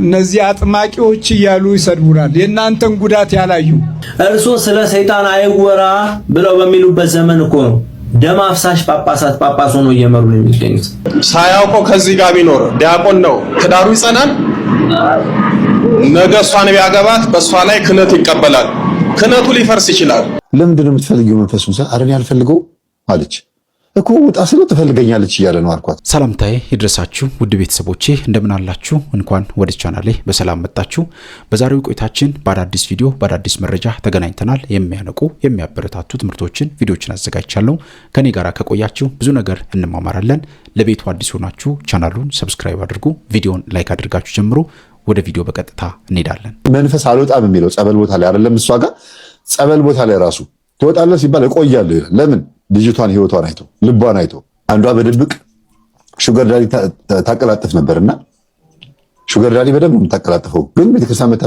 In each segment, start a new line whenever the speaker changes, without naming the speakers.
እነዚህ አጥማቂዎች እያሉ ይሰድቡናል። የእናንተን ጉዳት ያላዩ
እርሶ ስለ ሰይጣን አይወራ ብለው በሚሉበት ዘመን እኮ ነው ደም አፍሳሽ ጳጳሳት ጳጳስ ሆነው እየመሩ ነው የሚገኙት።
ሳያውቀው ከዚህ ጋር ቢኖር ዲያቆን ነው ትዳሩ ይጸናል። ነገ እሷን ቢያገባት በእሷ ላይ ክህነት ይቀበላል። ክህነቱ ሊፈርስ ይችላል።
ለምንድን ነው የምትፈልጊው መንፈሱን? አረን ያልፈልገው አለች እኮ ውጣ ስለ ትፈልገኛለች እያለ ነው አልኳት።
ሰላምታዬ ይድረሳችሁ ውድ ቤተሰቦቼ እንደምን አላችሁ? እንኳን ወደ ቻናሌ በሰላም መጣችሁ። በዛሬው ቆይታችን በአዳዲስ ቪዲዮ በአዳዲስ መረጃ ተገናኝተናል። የሚያነቁ የሚያበረታቱ ትምህርቶችን ቪዲዮችን አዘጋጅቻለሁ። ከኔ ጋር ከቆያችሁ ብዙ ነገር እንማማራለን። ለቤቱ አዲስ ሆናችሁ ቻናሉን ሰብስክራይብ አድርጉ፣ ቪዲዮን ላይክ አድርጋችሁ ጀምሩ። ወደ ቪዲዮ በቀጥታ እንሄዳለን።
መንፈስ አልወጣም የሚለው ጸበል ቦታ ላይ አይደለም። እሷ ጋር ጸበል ቦታ ላይ ራሱ ትወጣለህ ሲባል እቆያለሁ ይላል። ለምን? ልጅቷን ህይወቷን አይቶ ልቧን አይቶ አንዷ በድብቅ ሹገር ዳዲ ታቀላጥፍ ነበርና ሹገር ዳዲ በደንብ ነው የምታቀላጥፈው፣ ግን ቤተክርስቲያን መታ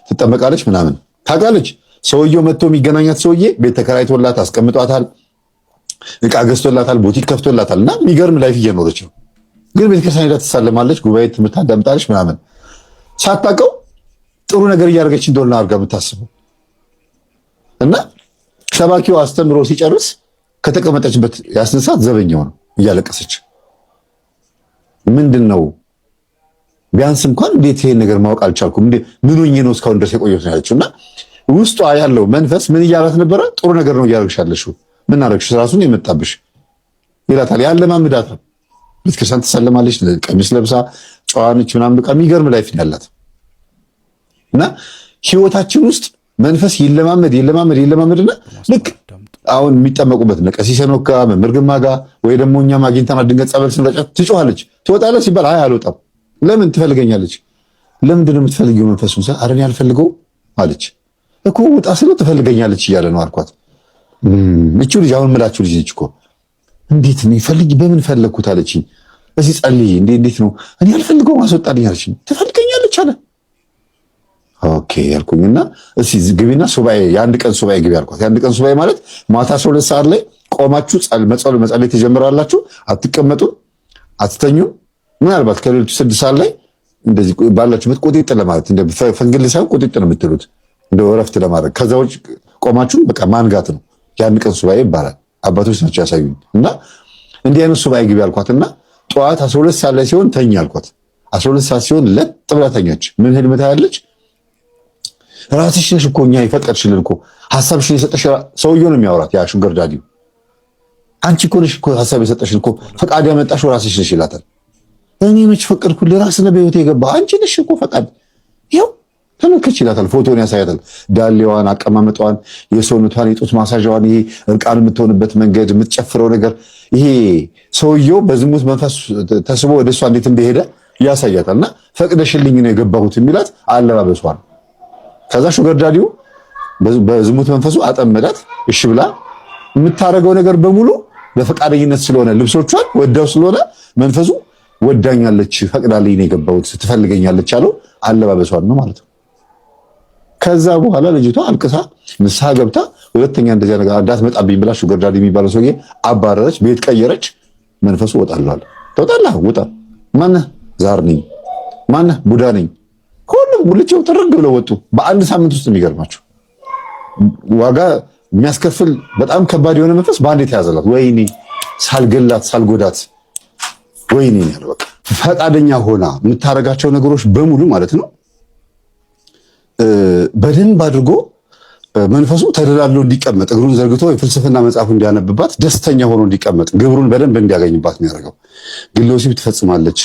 ትጠመቃለች ምናምን ታውቃለች። ሰውየው መጥቶ የሚገናኛት ሰውዬ ቤት ተከራይቶላት አስቀምጧታል፣ እቃ ገዝቶላታል፣ ቡቲክ ከፍቶላታል እና የሚገርም ላይፍ እየኖረች ነው። ግን ቤተክርስቲያን ሄዳ ትሳለማለች፣ ጉባኤ ትምህርት አዳምጣለች ምናምን ሳታውቀው ጥሩ ነገር እያደረገች እንደሆነ አድርጋ የምታስበው እና ሰባኪው አስተምሮ ሲጨርስ ከተቀመጠችበት ያስነሳት ዘበኛው ነው እያለቀሰች። ምንድነው ቢያንስ እንኳን እንዴት ይሄን ነገር ማወቅ አልቻልኩም እንዴ ምን ሆኜ ነው እስካሁን ድረስ የቆየሁት ነው ያለችውና ውስጧ ያለው መንፈስ ምን እያላት ነበረ? ጥሩ ነገር ነው እያደረግሽ ያለሽው፣ ምን አደረግሽ ራሱን የመጣብሽ ይላታል። ያለማምዳታል። ቤተክርስቲያን ትሰለማለች፣ ቀሚስ ለብሳ ጨዋነች ምናምን በቃ የሚገርም ላይፍ ያላት እና ህይወታችን ውስጥ መንፈስ ይለማመድና ልክ አሁን የሚጠመቁበት ነው ቀሲስ ሄኖክ መምህር ግርማ ጋር ወይ ደግሞ እኛም አግኝተና ድንገት ጸበል ስንረጫት ትጮኻለች። ትወጣለች ሲባል አይ አልወጣም። ለምን ትፈልገኛለች? ለምንድን ነው የምትፈልጊው መንፈሱን? አረን ያልፈልገው አለች እኮ ውጣ ስለ ትፈልገኛለች እያለ ነው አልኳት። እቺ ልጅ አሁን ምላችሁ ልጅ ነች እኮ እንዴት ነው ይፈልግ በምን ፈለግኩት አለችኝ። እዚህ ጸልይ እንዴት ነው እኔ ያልፈልገው አስወጣልኝ አለችኝ። ትፈልገኛለች አለ ኦኬ ያልኩኝና እሺ ግቢና ሱባኤ የአንድ ቀን ሱባኤ ግቢ አልኳት። የአንድ ቀን ሱባኤ ማለት ማታ 12 ሰዓት ላይ ቆማችሁ መጸለይ ትጀምራላችሁ። አትቀመጡ፣ አትተኙ። ምናልባት ከሌሊቱ 6 ሰዓት ላይ እንደዚህ ባላችሁበት ቁጢጥ ለማለት እንደ ፈንግል ሳይሆን ቁጢጥ ነው የምትሉት እንደ ወረፍት ለማድረግ። ከዛ ውጭ ቆማችሁ በቃ ማንጋት ነው። የአንድ ቀን ሱባኤ ይባላል። አባቶች ናቸው ያሳዩኝ። እና እንዲህ አይነት ሱባኤ ግቢ አልኳትና ጠዋት 12 ሰዓት ላይ ሲሆን ተኛ አልኳት። 12 ሰዓት ሲሆን ለጥ ብላ ተኛች። ምን ህልም ታያለች? ራስሽ ነሽ እኮ እኛ የፈቀድሽልን እኮ ሐሳብሽን የሰጠሽ ሰውየው ነው የሚያወራት። ያ ሹገር ዳዲው አንቺ እኮ ነሽ እኮ ሐሳብ የሰጠሽን እኮ ፈቃድ ያመጣሽው ራስሽ ነሽ ይላታል። እኔ መች ፈቀድኩልህ? ራስህ ነህ በህይወቴ የገባህ አንቺ ነሽ እኮ ፈቃድ ይኸው ተመልከች ይላታል። ፎቶን ያሳያታል። ዳሌዋን፣ አቀማመጧን፣ የሰውነቷን የጡት ማሳዣዋን፣ ይሄ እርቃን የምትሆንበት መንገድ፣ የምትጨፍረው ነገር ይሄ ሰውየው በዝሙት መንፈስ ተስቦ ወደ እሷ እንዴት እንደሄደ ያሳያታልና ፈቅደሽልኝ ነው የገባሁት የሚላት አለባበሷን። ከዛ ሹገር ዳዲው በዝሙት መንፈሱ አጠመዳት። እሺ ብላ የምታረገው ነገር በሙሉ በፈቃደኝነት ስለሆነ ልብሶቿን ወዳው ስለሆነ መንፈሱ ወዳኛለች ፈቅዳልኝ ነው የገባሁት ትፈልገኛለች አለው። አለባበሷን ነው ማለት ነው። ከዛ በኋላ ልጅቷ አልቅሳ ንስሐ ገብታ ሁለተኛ እንደዚያ ነገር እንዳትመጣብኝ ብላ ሹገር ዳዲ የሚባለው ሰውዬ አባረረች፣ ቤት ቀየረች። መንፈሱ ወጣላል። ተወጣላ ወጣ። ማነህ? ዛር ነኝ። ማነህ? ቡዳ ነኝ። ሁሉም ሙልጭው ጥርግ ብለው ወጡ በአንድ ሳምንት ውስጥ። የሚገርማቸው ዋጋ የሚያስከፍል በጣም ከባድ የሆነ መንፈስ በአንድ የተያዘላት። ወይኔ ሳልገላት ሳልጎዳት ወይኔ ያለው በቃ ፈቃደኛ ሆና የምታረጋቸው ነገሮች በሙሉ ማለት ነው በደንብ አድርጎ መንፈሱ ተደላድሎ እንዲቀመጥ እግሩን ዘርግቶ የፍልስፍና መጽሐፉ እንዲያነብባት ደስተኛ ሆኖ እንዲቀመጥ ግብሩን በደንብ እንዲያገኝባት ነው ያደረገው። ግለ ወሲብ ትፈጽማለች።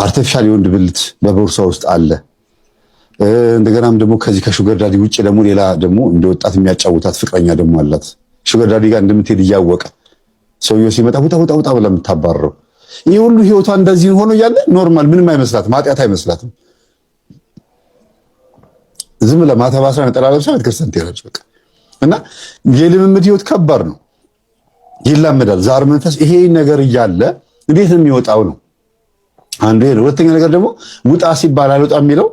አርቲፊሻል የወንድ ብልት በቦርሳ ውስጥ አለ። እንደገናም ደግሞ ከዚህ ከሹገር ዳዲ ውጭ ደግሞ ሌላ ደግሞ እንደ ወጣት የሚያጫውታት ፍቅረኛ ደግሞ አላት። ሹገር ዳዲ ጋር እንደምትሄድ እያወቀ ሰውየው ሲመጣ ውጣ ብላ የምታባረረው። ይህ ሁሉ ህይወቷ እንደዚህ ሆኖ እያለ ኖርማል ምንም አይመስላትም፣ ማጥያት አይመስላትም። ዝም ብላ ማታ ባስራ ነጠላ ለብሳ ቤተክርስቲያን ትሄዳለች በቃ። እና የልምምድ ህይወት ከባድ ነው፣ ይላመዳል። ዛር መንፈስ ይሄ ነገር እያለ እንዴት ነው የሚወጣው ነው አንዱ። ሁለተኛ ነገር ደግሞ ውጣ ሲባል አልወጣ የሚለው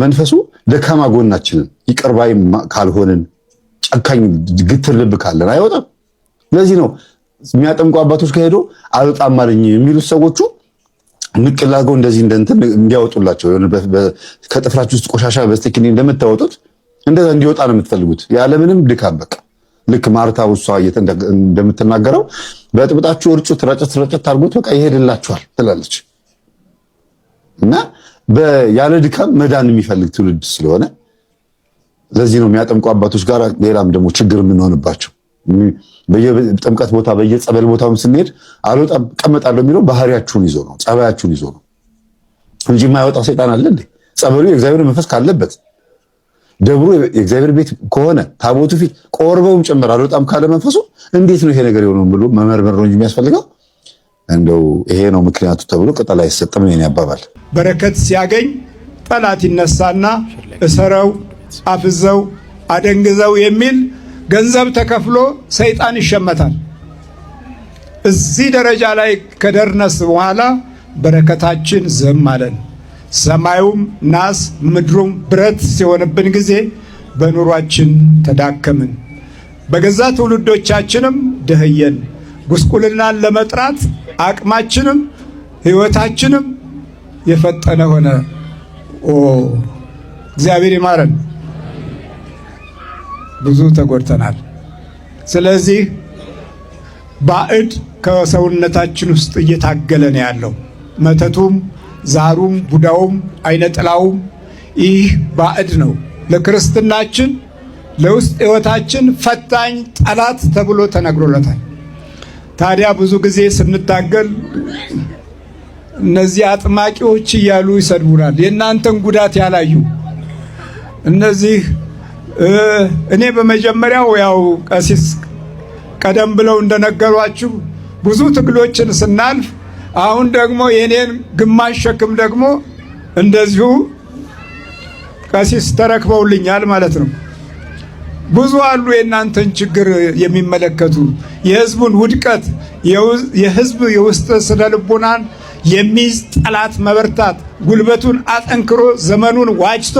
መንፈሱ ደካማ ጎናችንን ይቅር ባይ ካልሆንን ጨካኝ ግትር ልብ ካለን አይወጣም። ለዚህ ነው የሚያጠምቁ አባቶች ከሄዶ አልወጣም አለኝ የሚሉት ሰዎቹ ንቅላጎ እንደዚህ እንደንትን እንዲያወጡላቸው ከጥፍራችሁ ውስጥ ቆሻሻ በስተኪኒ እንደምታወጡት እንደዛ እንዲወጣ ነው የምትፈልጉት ያለ ምንም ድካም። በቃ ልክ ማርታ ውሷ እንደምትናገረው በጥብጣችሁ እርጩት ረጨት አድርጎት በቃ ይሄድላችኋል ትላለች። እና ያለ ድካም መዳን የሚፈልግ ትውልድ ስለሆነ ለዚህ ነው የሚያጠምቁ አባቶች ጋር ሌላም ደግሞ ችግር የምንሆንባቸው። በየጥምቀት ቦታ በየጸበል ቦታውም ስንሄድ አልወጣም ቀመጣለሁ የሚለው ባህሪያችሁን ይዞ ነው ጸባያችሁን ይዞ ነው እንጂ የማይወጣው ሰይጣን አለ እንዴ? ጸበሉ የእግዚአብሔር መንፈስ ካለበት ደብሩ የእግዚአብሔር ቤት ከሆነ ታቦቱ ፊት ቆርበውም ጭምር አልወጣም ካለ መንፈሱ እንዴት ነው ይሄ ነገር የሆነው ብሎ መመርመር ነው እንጂ የሚያስፈልገው እንደው ይሄ ነው ምክንያቱ ተብሎ ቅጠል አይሰጥም ነው ያባባል።
በረከት ሲያገኝ ጠላት ይነሳና እሰረው አፍዘው አደንግዘው የሚል ገንዘብ ተከፍሎ ሰይጣን ይሸመታል። እዚህ ደረጃ ላይ ከደረስ በኋላ በረከታችን ዝም አለን። ሰማዩም ናስ ምድሩም ብረት ሲሆንብን ጊዜ በኑሯችን ተዳከምን፣ በገዛ ትውልዶቻችንም ደህየን። ጉስቁልናን ለመጥራት አቅማችንም ሕይወታችንም የፈጠነ ሆነ። እግዚአብሔር ይማረን። ብዙ ተጎድተናል። ስለዚህ ባዕድ ከሰውነታችን ውስጥ እየታገለ ነው ያለው። መተቱም፣ ዛሩም፣ ቡዳውም፣ አይነጥላውም ይህ ባዕድ ነው። ለክርስትናችን ለውስጥ ሕይወታችን ፈታኝ ጠላት ተብሎ ተነግሮለታል። ታዲያ ብዙ ጊዜ ስንታገል እነዚህ አጥማቂዎች እያሉ ይሰድቡናል። የእናንተን ጉዳት ያላዩ እነዚህ እኔ በመጀመሪያው ያው ቀሲስ ቀደም ብለው እንደነገሯችሁ ብዙ ትግሎችን ስናልፍ አሁን ደግሞ የኔን ግማሽ ሸክም ደግሞ እንደዚሁ ቀሲስ ተረክበውልኛል ማለት ነው። ብዙ አሉ የእናንተን ችግር የሚመለከቱ የህዝቡን ውድቀት የህዝብ የውስጥ ስነ ልቦናን የሚይዝ ጠላት መበርታት ጉልበቱን አጠንክሮ ዘመኑን ዋጅቶ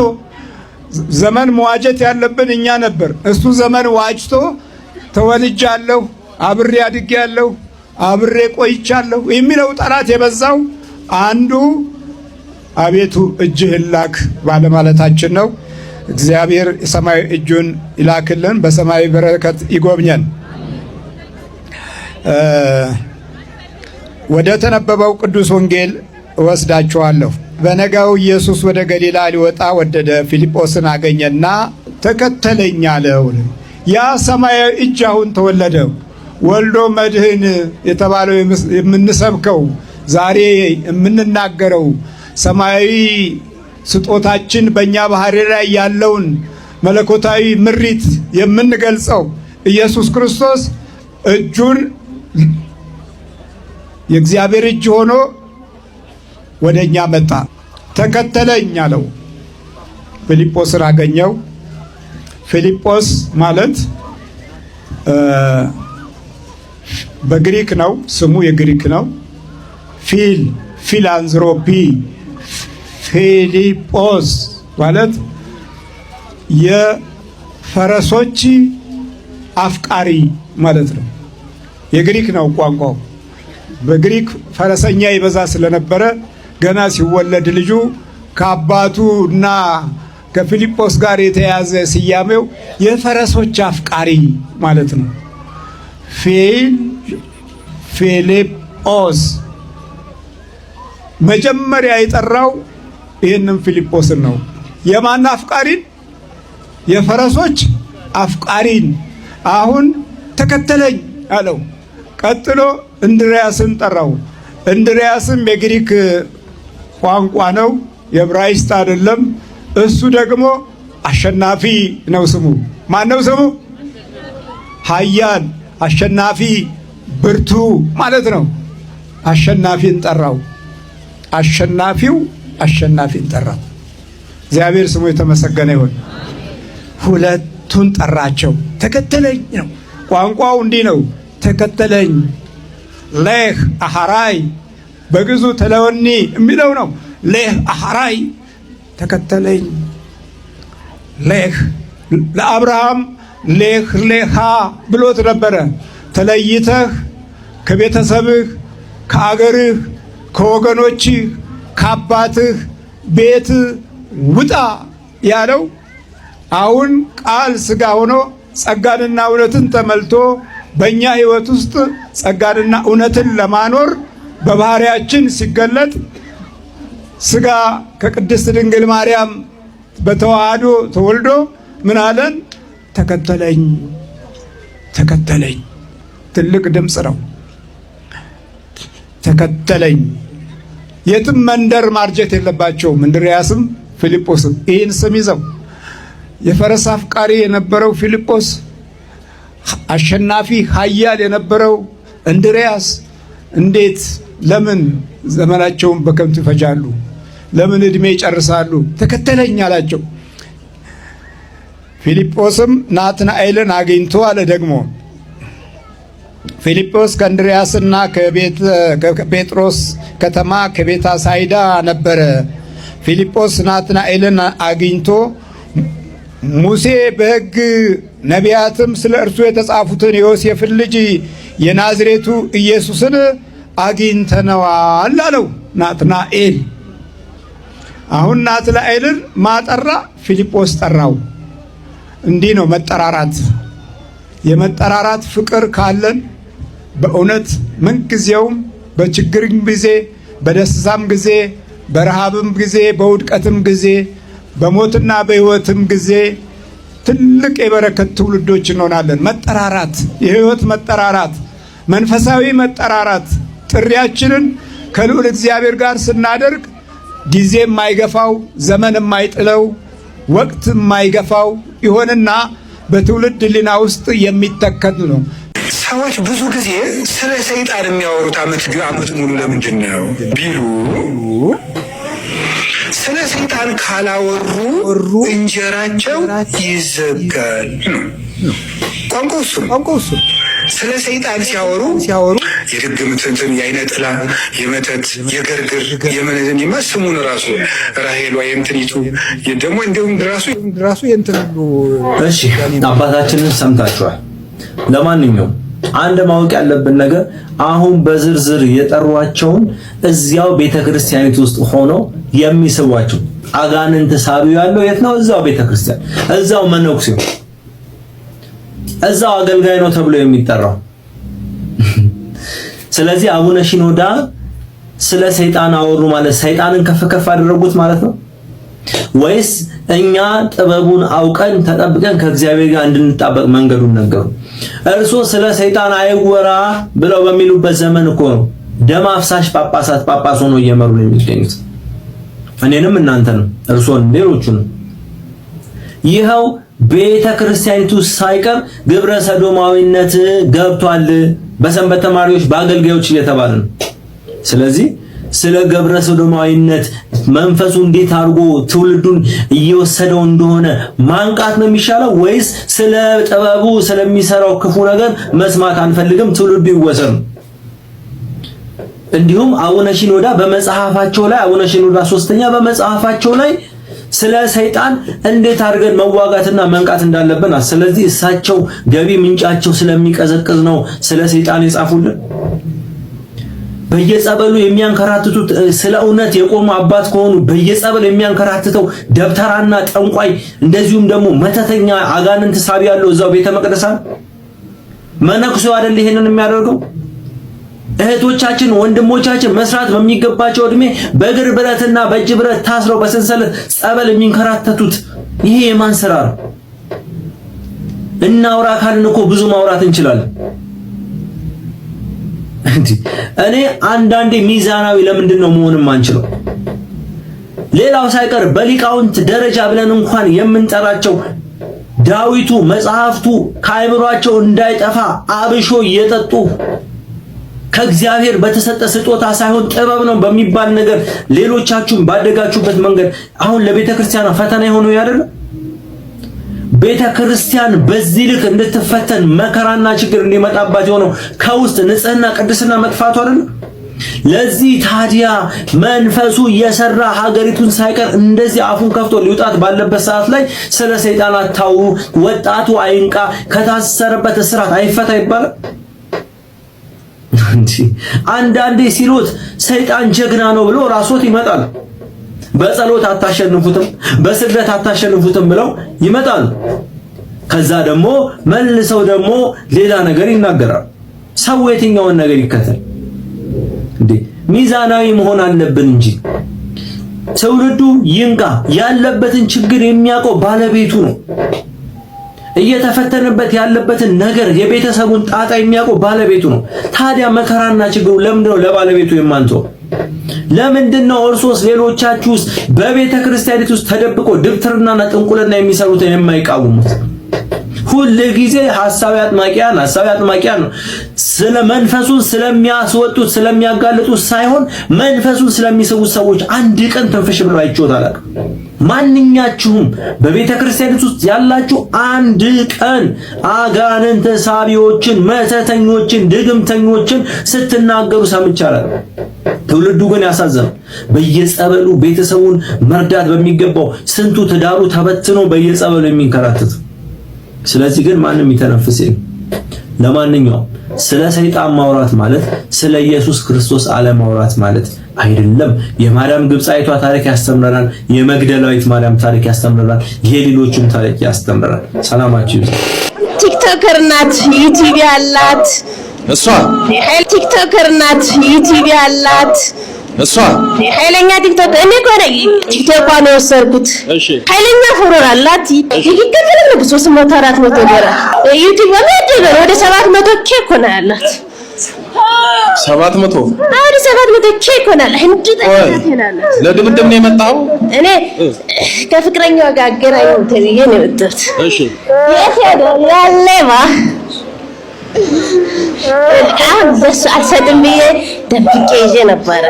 ዘመን መዋጀት ያለብን እኛ ነበር። እሱ ዘመን ዋጅቶ ተወልጃለሁ፣ አብሬ አድጌያለሁ፣ አብሬ ቆይቻለሁ የሚለው ጠላት የበዛው አንዱ አቤቱ እጅህን ላክ ባለማለታችን ነው። እግዚአብሔር የሰማይ እጁን ይላክልን፣ በሰማይ በረከት ይጎብኘን። ወደ ተነበበው ቅዱስ ወንጌል እወስዳችኋለሁ። በነጋው ኢየሱስ ወደ ገሊላ ሊወጣ ወደደ። ፊልጶስን አገኘና ተከተለኝ አለው። ያ ሰማያዊ እጅ አሁን ተወለደ። ወልዶ መድህን የተባለው የምንሰብከው ዛሬ የምንናገረው ሰማያዊ ስጦታችን በእኛ ባህሪ ላይ ያለውን መለኮታዊ ምሪት የምንገልጸው ኢየሱስ ክርስቶስ እጁን የእግዚአብሔር እጅ ሆኖ ወደኛ መጣ። ተከተለኝ አለው። ፊልጶስን አገኘው። ፊልጶስ ማለት በግሪክ ነው፣ ስሙ የግሪክ ነው። ፊላንዝሮፒ ፊልጶስ ማለት የፈረሶች አፍቃሪ ማለት ነው። የግሪክ ነው ቋንቋው። በግሪክ ፈረሰኛ ይበዛ ስለነበረ ገና ሲወለድ ልጁ ከአባቱ እና ከፊልጶስ ጋር የተያዘ ስያሜው የፈረሶች አፍቃሪ ማለት ነው። ፊልጶስ መጀመሪያ የጠራው ይህንን ፊልጶስን ነው። የማን አፍቃሪን? የፈረሶች አፍቃሪን። አሁን ተከተለኝ አለው። ቀጥሎ እንድርያስን ጠራው። እንድርያስም የግሪክ ቋንቋ ነው፣ የዕብራይስጥ አይደለም። እሱ ደግሞ አሸናፊ ነው ስሙ። ማን ነው ስሙ? ኃያል፣ አሸናፊ፣ ብርቱ ማለት ነው። አሸናፊን ጠራው። አሸናፊው አሸናፊን ጠራው። እግዚአብሔር ስሙ የተመሰገነ ይሁን። ሁለቱን ጠራቸው። ተከተለኝ ነው ቋንቋው። እንዲህ ነው ተከተለኝ። ሌህ አሐራይ በግዙ ተለወኒ የሚለው ነው። ሌህ አሐራይ ተከተለኝ። ሌህ ለአብርሃም ሌህ ሌሃ ብሎት ነበረ። ተለይተህ ከቤተሰብህ ከአገርህ ከወገኖች ከአባትህ ቤት ውጣ ያለው አሁን ቃል ሥጋ ሆኖ ጸጋንና እውነትን ተመልቶ በእኛ ሕይወት ውስጥ ጸጋንና እውነትን ለማኖር በባህሪያችን ሲገለጥ ሥጋ ከቅድስት ድንግል ማርያም በተዋህዶ ተወልዶ ምን አለን? ተከተለኝ ተከተለኝ። ትልቅ ድምፅ ነው። ተከተለኝ። የትም መንደር ማርጀት የለባቸውም። እንድርያስም ፊልጶስም ይህን ስም ይዘው የፈረስ አፍቃሪ የነበረው ፊልጶስ፣ አሸናፊ ኃያል የነበረው እንድርያስ እንዴት ለምን ዘመናቸውን በከንቱ ይፈጃሉ? ለምን ዕድሜ ይጨርሳሉ? ተከተለኝ አላቸው። ፊልጶስም ናትናኤልን አግኝቶ አለ ደግሞ ፊልጶስ ከእንድርያስና ከጴጥሮስ ከተማ ከቤተ ሳይዳ ነበረ። ፊልጶስ ናትናኤልን አግኝቶ ሙሴ በሕግ ነቢያትም ስለ እርሱ የተጻፉትን የዮሴፍን ልጅ የናዝሬቱ ኢየሱስን አግኝተነዋል አለው ናትናኤል። አሁን ናትናኤልን ማጠራ? ፊልጶስ ጠራው። እንዲህ ነው መጠራራት። የመጠራራት ፍቅር ካለን በእውነት ምንጊዜውም በችግርም ጊዜ በደስታም ጊዜ በረሃብም ጊዜ በውድቀትም ጊዜ በሞትና በሕይወትም ጊዜ ትልቅ የበረከት ትውልዶች እንሆናለን። መጠራራት፣ የሕይወት መጠራራት፣ መንፈሳዊ መጠራራት ጥሪያችንን ከልዑል እግዚአብሔር ጋር ስናደርግ ጊዜ የማይገፋው ዘመን የማይጥለው ወቅት የማይገፋው ይሆንና በትውልድ ሕሊና ውስጥ የሚተከል ነው።
ሰዎች ብዙ ጊዜ ስለ ሰይጣን የሚያወሩት ዓመት ሙሉ ለምንድን ነው ቢሉ ስለ ሰይጣን ካላወሩ እንጀራቸው ይዘጋል። ቋንቋው እሱ። ስለ ሰይጣን ሲያወሩ የድግምትን፣ የዓይነ ጥላ፣ የመተት፣ የገርግር፣ የመነዘን የማስሙን ራሱ ራሄል ወይ እንትኒቱ ደግሞ እንደውም ራሱ የእንትኑ።
እሺ አባታችንን ሰምታችኋል። ለማንኛውም አንድ ማወቅ ያለብን ነገር አሁን በዝርዝር የጠሯቸውን እዚያው ቤተክርስቲያኒቱ ውስጥ ሆነው የሚስቧቸው አጋንንት ሳቢው ያለው የት ነው? እዛው ቤተክርስቲያን፣ እዛው መነኩሴው፣ እዛው አገልጋይ ነው ተብሎ የሚጠራው። ስለዚህ አቡነ ሺኖዳ ስለ ሰይጣን አወሩ ማለት ሰይጣንን ከፍ ከፍ አደረጉት ማለት ነው ወይስ እኛ ጥበቡን አውቀን ተጠብቀን ከእግዚአብሔር ጋር እንድንጣበቅ መንገዱን ነገሩ? እርሱ ስለ ሰይጣን አይወራ ብለው በሚሉበት ዘመን እኮ ነው ደም አፍሳሽ ጳጳስ ሆኖ እየመሩ ነው የሚገኙት። እኔንም እናንተንም እርሶን ሌሎቹንም። ይኸው ቤተ ክርስቲያኒቱ ሳይቀር ግብረ ሰዶማዊነት ገብቷል በሰንበት ተማሪዎች በአገልጋዮች እየተባለ ነው። ስለዚህ ስለ ግብረ ሰዶማዊነት መንፈሱ እንዴት አድርጎ ትውልዱን እየወሰደው እንደሆነ ማንቃት ነው የሚሻለው ወይስ ስለ ጥበቡ ስለሚሰራው ክፉ ነገር መስማት አንፈልግም ትውልዱ ይወሰን? እንዲሁም አቡነ ሺኖዳ በመጽሐፋቸው ላይ አቡነ ሺኖዳ ሶስተኛ በመጽሐፋቸው ላይ ስለ ሰይጣን እንዴት አድርገን መዋጋትና መንቃት እንዳለብን፣ ስለዚህ እሳቸው ገቢ ምንጫቸው ስለሚቀዘቅዝ ነው ስለ ሰይጣን የጻፉልን። በየጸበሉ የሚያንከራትቱት ስለ እውነት የቆሙ አባት ከሆኑ በየጸበል የሚያንከራትተው ደብተራና ጠንቋይ እንደዚሁም ደግሞ መተተኛ አጋንንት ሳቢ ያለው እዛው ቤተ መቅደሳን መነኩሴው አይደል ይሄንን የሚያደርገው? እህቶቻችን ወንድሞቻችን መስራት በሚገባቸው እድሜ በእግር ብረትና በእጅ ብረት ታስረው በሰንሰለት ጸበል የሚንከራተቱት ይሄ የማን ስራ ነው? እናውራ ካልን እኮ ብዙ ማውራት እንችላለን። እኔ አንዳንዴ ሚዛናዊ ለምንድን ነው መሆንም አንችለው? ሌላው ሳይቀር በሊቃውንት ደረጃ ብለን እንኳን የምንጠራቸው ዳዊቱ መጽሐፍቱ ከአእምሯቸው እንዳይጠፋ አብሾ እየጠጡ ከእግዚአብሔር በተሰጠ ስጦታ ሳይሆን ጥበብ ነው በሚባል ነገር ሌሎቻችሁም ባደጋችሁበት መንገድ አሁን ለቤተ ክርስቲያን ፈተና የሆነው ያደለ ቤተ ክርስቲያን በዚህ ልክ እንድትፈተን መከራና ችግር እንዲመጣባት የሆነው ከውስጥ ንጽህና ቅድስና መጥፋቱ አይደል? ለዚህ ታዲያ መንፈሱ የሰራ ሀገሪቱን ሳይቀር እንደዚህ አፉን ከፍቶ ሊውጣት ባለበት ሰዓት ላይ ስለ ሰይጣን አታው፣ ወጣቱ አይንቃ፣ ከታሰረበት እስራት አይፈታ ይባላል። አንዳንዴ ሲሉት ሰይጣን ጀግና ነው ብሎ ራስዎት ይመጣል። በጸሎት አታሸንፉትም፣ በስግደት አታሸንፉትም ብለው ይመጣል። ከዛ ደግሞ መልሰው ደግሞ ሌላ ነገር ይናገራል። ሰው የትኛውን ነገር ይከተል እንዴ? ሚዛናዊ መሆን አለብን እንጂ ትውልዱ ይንቃ። ያለበትን ችግር የሚያውቀው ባለቤቱ ነው። እየተፈተነበት ያለበትን ነገር የቤተሰቡን ጣጣ የሚያውቀው ባለቤቱ ነው። ታዲያ መከራና ችግሩ ለምንድነው ለባለቤቱ የማንተው? ለምንድነው እርሶስ ሌሎቻችሁስ በቤተ ክርስቲያኒት ውስጥ ተደብቆ ድብትርናና ጥንቁልና የሚሰሩትን የማይቃወሙት? ሁሉ ጊዜ ሐሳዊ አጥማቂያን ስለ መንፈሱን ስለሚያስወጡት ስለሚያጋልጡት ሳይሆን መንፈሱን ስለሚስቡት ሰዎች አንድ ቀን ተንፈሽ ብለው አይቾታል። ማንኛችሁም በቤተ ክርስቲያኒት ውስጥ ያላችሁ አንድ ቀን አጋንንት ሳቢዎችን፣ መተተኞችን፣ ድግምተኞችን ስትናገሩ ሰምቻለሁ። ትውልዱ ግን ያሳዝናል። በየጸበሉ ቤተሰቡን መርዳት በሚገባው ስንቱ ትዳሩ ተበትኖ በየጸበሉ የሚንከራተት። ስለዚህ ግን ማንም ይተነፍስ። ለማንኛውም ስለ ሰይጣን ማውራት ማለት ስለ ኢየሱስ ክርስቶስ አለማውራት ማለት አይደለም። የማርያም ግብፃዊቷ ታሪክ ያስተምረናል። የመግደላዊት ማርያም ታሪክ ያስተምረናል። የሌሎችም ታሪክ ያስተምረናል። ሰላማችሁ
ቲክቶከር ናት፣ ዩቲዩብ ያላት
እሷ
ቲክቶከር ናት፣ ዩቲዩብ ያላት
እሷ
ኃይለኛ ቲክቶክ እኔ ቆረ ቲክቶኳን ወሰርኩት። ኃይለኛ ፎሎወር አላት። ይከፈላል 300 400 ዶላር ዩቲዩብ ወደ 700 ኬ ኮና ያላት
700
አሁን 700 ኬ ኮና እንዴ ተከታተላለ።
ለድብድብ ነው የመጣው።
እኔ ከፍቅረኛው ጋር አገናኘው ተብዬ ነው የመጣሁት። እሺ ያለማ አሁን በሱ አልሰጥም ብዬ ደብቄ ይዤ ነበረ።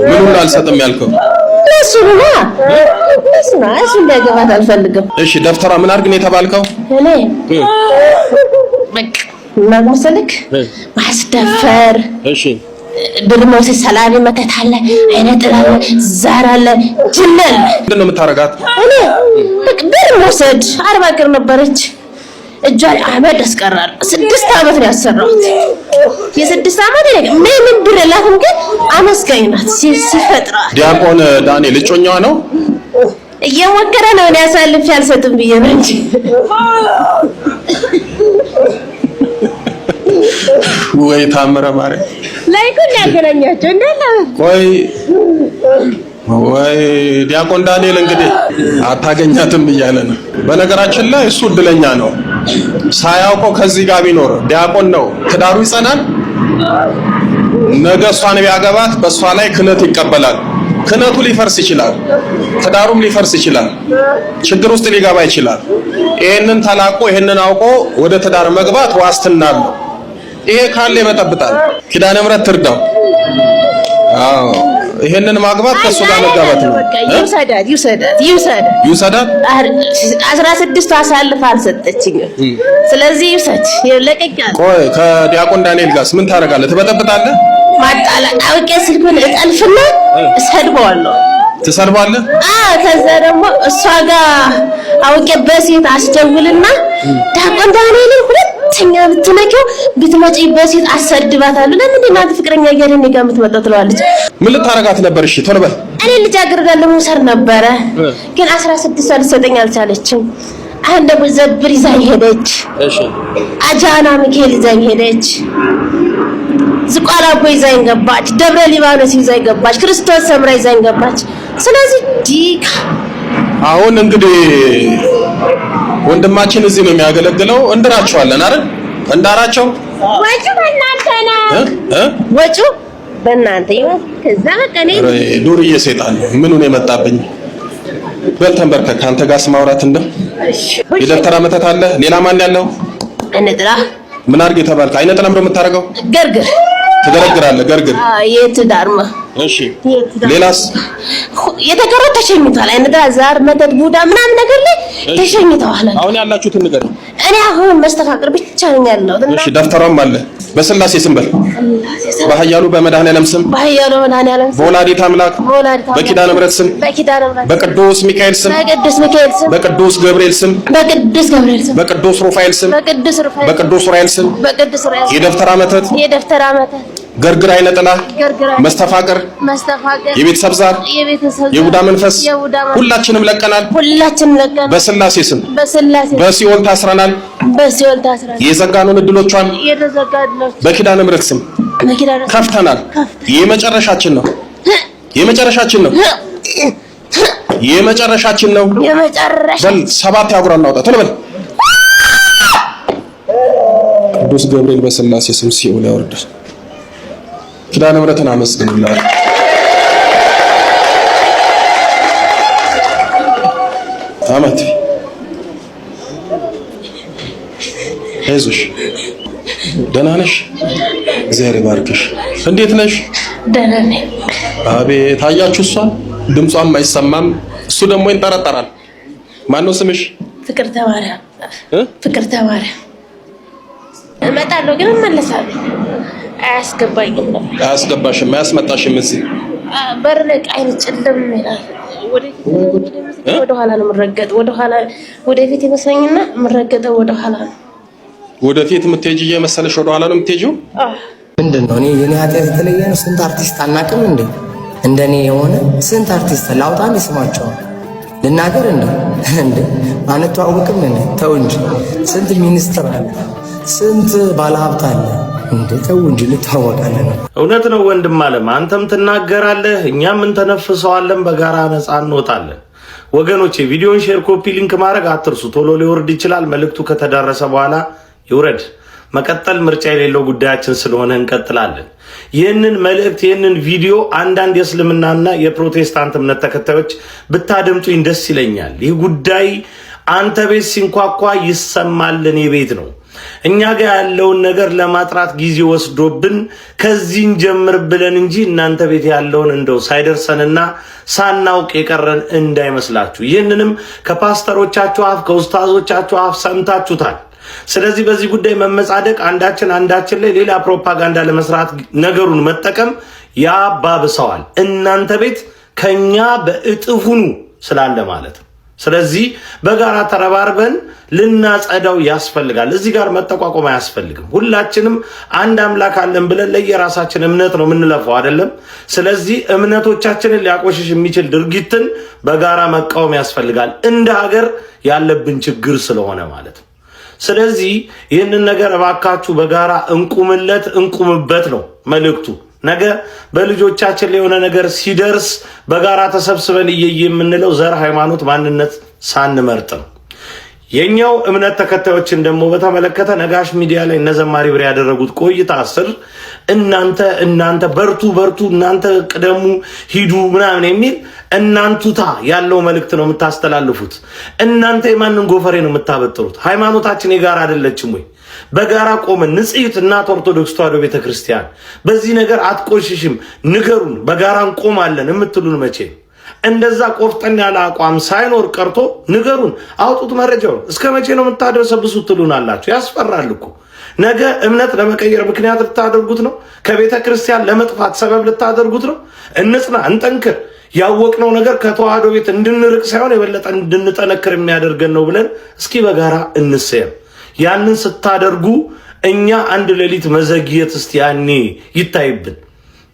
ምኑን አልሰጥም ያልከው? እሱ እንዳይገባት አልፈልግም። እሺ ደፍተራ ምን አድርግ ነው የተባልከው?
እኔ በቃ ማግመሰልክ ማስደፈር። እሺ ደግሞ ሰላቢ መከታለ አይነት አለ ዛር አለ ጅለል
ምንድን ነው የምታረጋት?
እኔ በቃ ብር መውሰድ 40 ብር ነበረች እጇ ላይ አመድ አስቀራል። 6 አመት ነው ያሰራሁት። የ6 አመት ምንም ብር የላትም፣ ግን አመስጋኝ ናት። ሲፈጥራ
ዲያቆን ዳንኤል እጮኛዋ ነው
እየሞከረ ነው። እኔ አሳልፌ አልሰጥም ብዬ ነው እንጂ
ወይ ታምረ ማርያም
ላይኩን ያገናኛቸው እንደለ
ቆይ ወይ ዲያቆን ዳንኤል እንግዲህ አታገኛትም እያለ ነው። በነገራችን ላይ እሱ እድለኛ ነው። ሳያውቀው ከዚህ ጋር ቢኖር ዲያቆን ነው፣ ትዳሩ ይጸናል። ነገ እሷን ቢያገባት በእሷ ላይ ክህነት ይቀበላል። ክህነቱ ሊፈርስ ይችላል፣ ትዳሩም ሊፈርስ ይችላል፣ ችግር ውስጥ ሊገባ ይችላል። ይሄንን ተላቆ ይሄንን አውቆ ወደ ትዳር መግባት ዋስትና ነው። ይሄ ካለ ይበጠብጣል። ኪዳነ ምሕረት ትርዳው። አዎ ይሄንን ማግባት ከሱ ጋር መጋባት ነው። ይውሰዳት
16 አሳልፋ አልሰጠችኝም። ስለዚህ ይውሰድ ይለቀቃል።
ቆይ ከዲያቆን ዳንኤል ጋር ምን ታደርጋለህ? ትበጠብጣለህ?
ማጣላት አውቄ ስልኩን እጠልፍና እሰድበዋለሁ።
ትሰድባለህ?
ከዛ ደግሞ እሷ ጋር አውቄ በሴት አስደውልና ዲያቆን ዳንኤልን ሁለተኛ ብትነኪው ብትመጪ በሴት አሰድባታለሁ። ለምን እናንተ ፍቅረኛ እያደረገ ጋር የምትመጣው ትለዋለች።
ምን ልታረጋት ነበር? እሺ ቶሎ በል።
እኔ ልጅ አገርዳለሁ መውሰድ ነበረ፣ ግን 16 ልትሰጠኝ አልቻለችም። አሁን ደግሞ ዘብር ይዛ ሄደች። እሺ አጃና ሚካኤል ይዛ ሄደች። ዝቋላ ቦይ ይዛኝ ገባች። ደብረ ሊባኖስ ይዛኝ ገባች። ክርስቶስ ሰምራ ይዛኝ ገባች። ስለዚህ ዲካ
አሁን እንግዲህ ወንድማችን እዚህ ነው የሚያገለግለው። እንድራቸዋለን አይደል? እንዳራቸው
ወጩ በእናንተ ነው። ወጩ በእናንተ ይሁን። ከዛ በቃ እኔ
ዱርዬ ሰይጣን ምኑን የመጣብኝ በል ተንበርከክ። አንተ ጋርስ ማውራት እንደው የደብተራ መተት አለ። ሌላ ማን ያለው?
እንጥራ
ምን አድርግ የተባልከ? አይነ ጥላ ምንድነው የምታረገው?
ገርግር
ትገረግራለህ። ገርግር
የትዳርማ።
እሺ ሌላስ?
የተቀረው ተሸኝቷል። አይነ ጥላ ዛር መተት ቡዳ ምናምን ነገር ላይ ተሸኝተዋል።
አሁን ያላችሁትን ነገር
እኔ አሁን መስተፋቅር ብቻ ነኝ ያለው።
እሺ ደፍተሯም አለ በስላሴ ስም በል በኃያሉ በመድኃኔዓለም ስም በወላዲተ አምላክ በኪዳነ ምሕረት ስም በቅዱስ ሚካኤል ስም በቅዱስ ገብርኤል ስም በቅዱስ ሩፋኤል ስም በቅዱስ ኡራኤል ስም የደፍተራ መተት ገርግር አይነ ጥላ መስተፋቅር የቤተሰብ ዛር የቡዳ መንፈስ ሁላችንም ለቀናል። በስላሴ ስም በሲኦል ታስረናል። የዘጋኑን እድሎቿን በኪዳነ ምሕረት ስም ከፍተናል። የመጨረሻችን ነው። በል ሰባት ያጉራ እናውጣ ቶሎ በል። ቅዱስ ገብርኤል በስላሴ ስም ሲኦል ያወርዳል። ኪዳነ ምሕረትን አመስግኑላት። አመት አይዞሽ፣ ደህና ነሽ? እግዚአብሔር ይባርክሽ። እንዴት ነሽ?
ደህና ነኝ።
አቤት አያችሁ፣ እሷ ድምጿም አይሰማም፣ እሱ ደግሞ ይንጠረጠራል። ማን ነው ስምሽ?
ፍቅርተ ማርያም። ፍቅርተ ማርያም። እመጣለሁ ግን እመለሳለሁ። አያስገባኝም ነው።
አያስገባሽም፣ አያስመጣሽም። እዚህ
በር ላይ አይነት ጨለም ይላል። ወደ ኋላ ነው የምረገጠው። ወደፊት ይመስለኝና የምረገጠው ወደ ኋላ ነው።
ወደፊት የምትሄጂ እየመሰለሽ ወደ ኋላ ነው የምትሄጂው?
ምንድነው? እኔ የኔ ኃጢአት የተለየ ነው? ስንት አርቲስት አናውቅም እንዴ? እንደኔ የሆነ ስንት አርቲስት ላውጣን ስማቸው ልናገር እንዴ? አንተዋወቅም እንዴ? ተው እንጂ። ስንት ሚኒስትር አለ፣ ስንት ባለሀብት አለ እንዴ? ተው እንጂ እንተዋወቃለን።
እውነት ነው ወንድም አለም፣ አንተም ትናገራለህ፣ እኛም እንተነፍሰዋለን፣ በጋራ ነፃ እንወጣለን። ወገኖቼ ቪዲዮን ሼር፣ ኮፒ ሊንክ ማድረግ አትርሱ። ቶሎ ሊወርድ ይችላል። መልእክቱ ከተዳረሰ በኋላ ይውረድ። መቀጠል ምርጫ የሌለው ጉዳያችን ስለሆነ እንቀጥላለን። ይህንን መልእክት ይህንን ቪዲዮ አንዳንድ የእስልምናና የፕሮቴስታንት እምነት ተከታዮች ብታደምጡኝ ደስ ይለኛል። ይህ ጉዳይ አንተ ቤት ሲንኳኳ ይሰማል፣ እኔ ቤት ነው። እኛ ጋር ያለውን ነገር ለማጥራት ጊዜ ወስዶብን ከዚህን ጀምር ብለን እንጂ እናንተ ቤት ያለውን እንደው ሳይደርሰንና ሳናውቅ የቀረን እንዳይመስላችሁ። ይህንንም ከፓስተሮቻችሁ አፍ ከኡስታዞቻችሁ አፍ ሰምታችሁታል። ስለዚህ በዚህ ጉዳይ መመጻደቅ አንዳችን ላይ ሌላ ፕሮፓጋንዳ ለመስራት ነገሩን መጠቀም ያባብሰዋል። እናንተ ቤት ከኛ በእጥፉኑ ስላለ ማለት ነው። ስለዚህ በጋራ ተረባርበን ልናጸዳው ያስፈልጋል። እዚህ ጋር መጠቋቆም አያስፈልግም። ሁላችንም አንድ አምላክ አለን ብለን ለየራሳችን እምነት ነው የምንለፈው አይደለም። ስለዚህ እምነቶቻችንን ሊያቆሽሽ የሚችል ድርጊትን በጋራ መቃወም ያስፈልጋል፣ እንደ ሀገር ያለብን ችግር ስለሆነ ማለት ነው። ስለዚህ ይህንን ነገር እባካችሁ በጋራ እንቁምለት፣ እንቁምበት ነው መልእክቱ። ነገ በልጆቻችን ላይ የሆነ ነገር ሲደርስ በጋራ ተሰብስበን እየየ የምንለው ዘር፣ ሃይማኖት፣ ማንነት ሳንመርጥ ነው። የኛው እምነት ተከታዮችን ደግሞ በተመለከተ ነጋሽ ሚዲያ ላይ እነዘማሪ ብሬ ያደረጉት ቆይታ ስር እናንተ በርቱ፣ እናንተ ቅደሙ፣ ሂዱ ምናምን የሚል እናንቱታ ያለው መልእክት ነው የምታስተላልፉት። እናንተ የማንን ጎፈሬ ነው የምታበጥሩት? ሃይማኖታችን የጋራ አይደለችም ወይ? በጋራ ቆመን ንጽሕት እናት ኦርቶዶክስ ተዋሕዶ ቤተክርስቲያን በዚህ ነገር አትቆሽሽም፣ ንገሩን፣ በጋራ እንቆማለን የምትሉን መቼ? እንደዛ ቆፍጠን ያለ አቋም ሳይኖር ቀርቶ ንገሩን፣ አውጡት መረጃውን። እስከ መቼ ነው የምታደርሰብሱት ትሉናላችሁ? ያስፈራል እኮ። ነገ እምነት ለመቀየር ምክንያት ልታደርጉት ነው። ከቤተ ክርስቲያን ለመጥፋት ሰበብ ልታደርጉት ነው። እንጽና፣ እንጠንክር። ያወቅነው ነገር ከተዋሕዶ ቤት እንድንርቅ ሳይሆን የበለጠ እንድንጠነክር የሚያደርገን ነው ብለን እስኪ በጋራ እንሰየም። ያንን ስታደርጉ እኛ አንድ ሌሊት መዘግየት እስቲ ያኔ ይታይብን።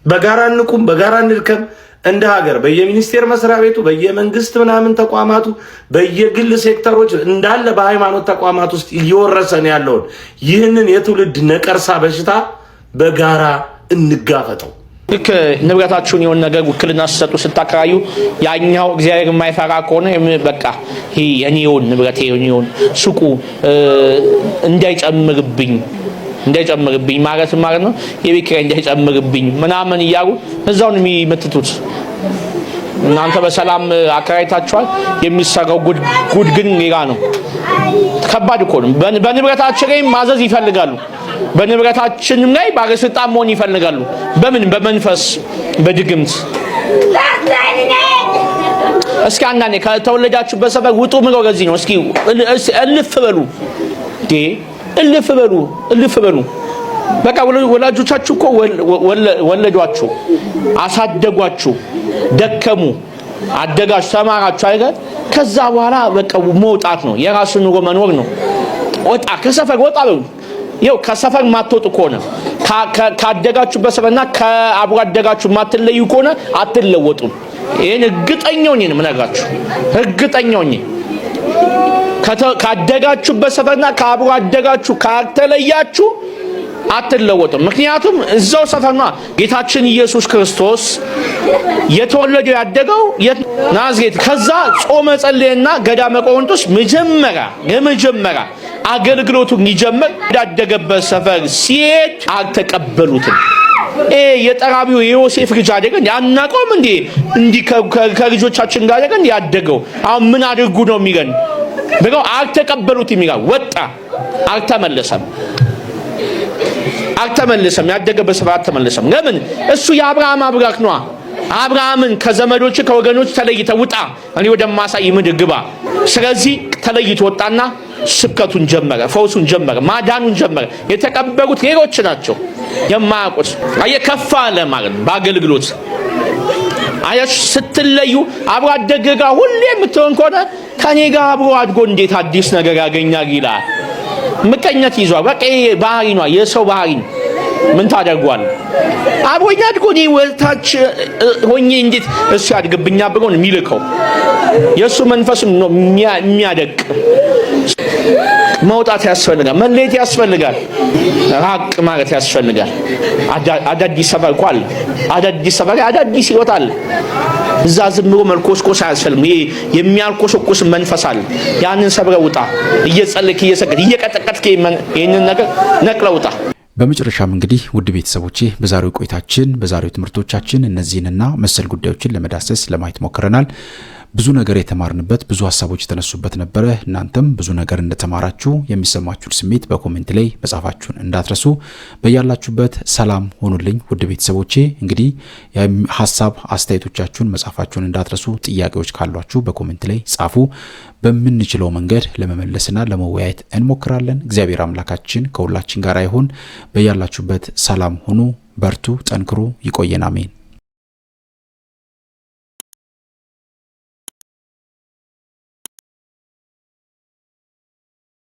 በጋራ እንቁም፣ በጋራ እንድከም። እንደ ሀገር በየሚኒስቴር መስሪያ ቤቱ፣ በየመንግስት ምናምን ተቋማቱ፣ በየግል ሴክተሮች እንዳለ በሃይማኖት ተቋማት ውስጥ እየወረሰን ያለውን ይህንን የትውልድ ነቀርሳ በሽታ በጋራ እንጋፈጠው።
ልክ ንብረታችሁን የሆነ ነገር ውክልና ሲሰጡ ስታከራዩ ያኛው እግዚአብሔር የማይፈራ ከሆነ በቃ ይሄ የኔውን ንብረቴ የኔውን ሱቁ እንዳይጨምርብኝ ማለት ነው። የቤት ኪራይ እንዳይጨምርብኝ ምናምን እያሉ እዛውን የሚመትቱት እናንተ በሰላም አከራይታችኋል። የሚሰራው ጉድ ግን ሌላ ነው። ከባድ እኮ ነው። በንብረታችን ላይ ማዘዝ ይፈልጋሉ። በንብረታችንም ላይ ባለስልጣን መሆን ይፈልጋሉ። በምን? በመንፈስ በድግምት። እስኪ አንዳንዴ ከተወለዳችሁበት ሰፈር ውጡ ምለው ለዚህ ነው። እስኪ እልፍ በሉ። እልፍ በሉ። በቃ ወላጆቻችሁ እኮ ወለዷችሁ፣ አሳደጓችሁ፣ ደከሙ፣ አደጋችሁ፣ ተማራችሁ አይደል? ከዛ በኋላ በቃ መውጣት ነው፣ የራስን ኑሮ መኖር ነው። ወጣ ከሰፈር ወጣ በሉ። ይኸው ከሰፈር ማትወጡ ከሆነ ካደጋችሁበት ሰፈርና ከአብሮ አደጋችሁ ማትለዩ ከሆነ አትለወጡም። ይሄን እርግጠኛው ነኝ የምነግራችሁ፣ እርግጠኛው ነኝ። ካደጋችሁበት ሰፈርና ከአብሮ አደጋችሁ ካልተለያችሁ አትለወጡም። ምክንያቱም እዛው ሰፈር ነው ጌታችን ኢየሱስ ክርስቶስ የተወለደው ያደገው ናዝሬት። ከዛ ጾመ ጸለየና ገዳመ ቆሮንቶስ የመጀመሪያ አገልግሎቱን ሊጀምር ያደገበት ሰፈር ሲሄድ አልተቀበሉትም። የጠራቢው የዮሴፍ ልጅ አደገን ያናቀውም እንዴ ከልጆቻችን ጋር አደገን ያደገው አሁን ምን አድርጉ ነው የሚለን ብለው አልተቀበሉትም። ይላል ወጣ፣ አልተመለሰም። ያደገበት ሰፈር አልተመለሰም። ለምን? እሱ የአብርሃም አብራክ ነው። አብርሃምን ከዘመዶች ከወገኖች ተለይተ ውጣ፣ እኔ ወደማሳይ ምድር ግባ። ስለዚህ ተለይቶ ወጣና ስብከቱን ጀመረ፣ ፈውሱን ጀመረ፣ ማዳኑን ጀመረ። የተቀበሉት ሌሎች ናቸው የማያውቁት። ከፍ አለ ማለት በአገልግሎት አያሽ። ስትለዩ አብሮ አደግ ጋር ሁሌ የምትሆን ከሆነ ከኔ ጋር አብሮ አድጎ እንዴት አዲስ ነገር ያገኛል ይላል። ምቀኝነት ይዟል። በቃ ባህሪ ነው፣ የሰው ባህሪ ነው። ምን ታደርጓል? አብሮኛ አድጎ እኔ ወልታች ሆኜ እንዴት እሱ ያድግብኛ ብሎ ነው የሚልከው። የእሱ መንፈስ ነው የሚያደቅ። መውጣት ያስፈልጋል፣ መለየት ያስፈልጋል፣ ራቅ ማለት ያስፈልጋል። አዳዲስ ሰፈር እኮ አለ፣ አዳዲስ ሰፈር፣ አዳዲስ ህይወት አለ። እዛ ዝም ብሎ መልኮስኮስ አያስፈልግም። ይሄ የሚያልኮሰኮስ መንፈስ አለ። ያንን ሰብረህ ውጣ። እየጸለይክ እየሰገድክ እየቀጠቀጥክ ይሄንን ነገር ነቅለህ ውጣ።
በመጨረሻም እንግዲህ ውድ ቤተሰቦቼ በዛሬው ቆይታችን በዛሬው ትምህርቶቻችን እነዚህንና መሰል ጉዳዮችን ለመዳሰስ ለማየት ሞክረናል። ብዙ ነገር የተማርንበት ብዙ ሀሳቦች የተነሱበት ነበረ። እናንተም ብዙ ነገር እንደተማራችሁ የሚሰማችሁን ስሜት በኮሜንት ላይ መጻፋችሁን እንዳትረሱ። በያላችሁበት ሰላም ሆኑልኝ ውድ ቤተሰቦቼ። እንግዲህ ሀሳብ አስተያየቶቻችሁን መጻፋችሁን እንዳትረሱ። ጥያቄዎች ካሏችሁ በኮሜንት ላይ ጻፉ። በምንችለው መንገድ ለመመለስና ለመወያየት እንሞክራለን። እግዚአብሔር አምላካችን ከሁላችን ጋር ይሁን። በያላችሁበት ሰላም ሁኑ፣ በርቱ፣ ጠንክሩ። ይቆየን። አሜን።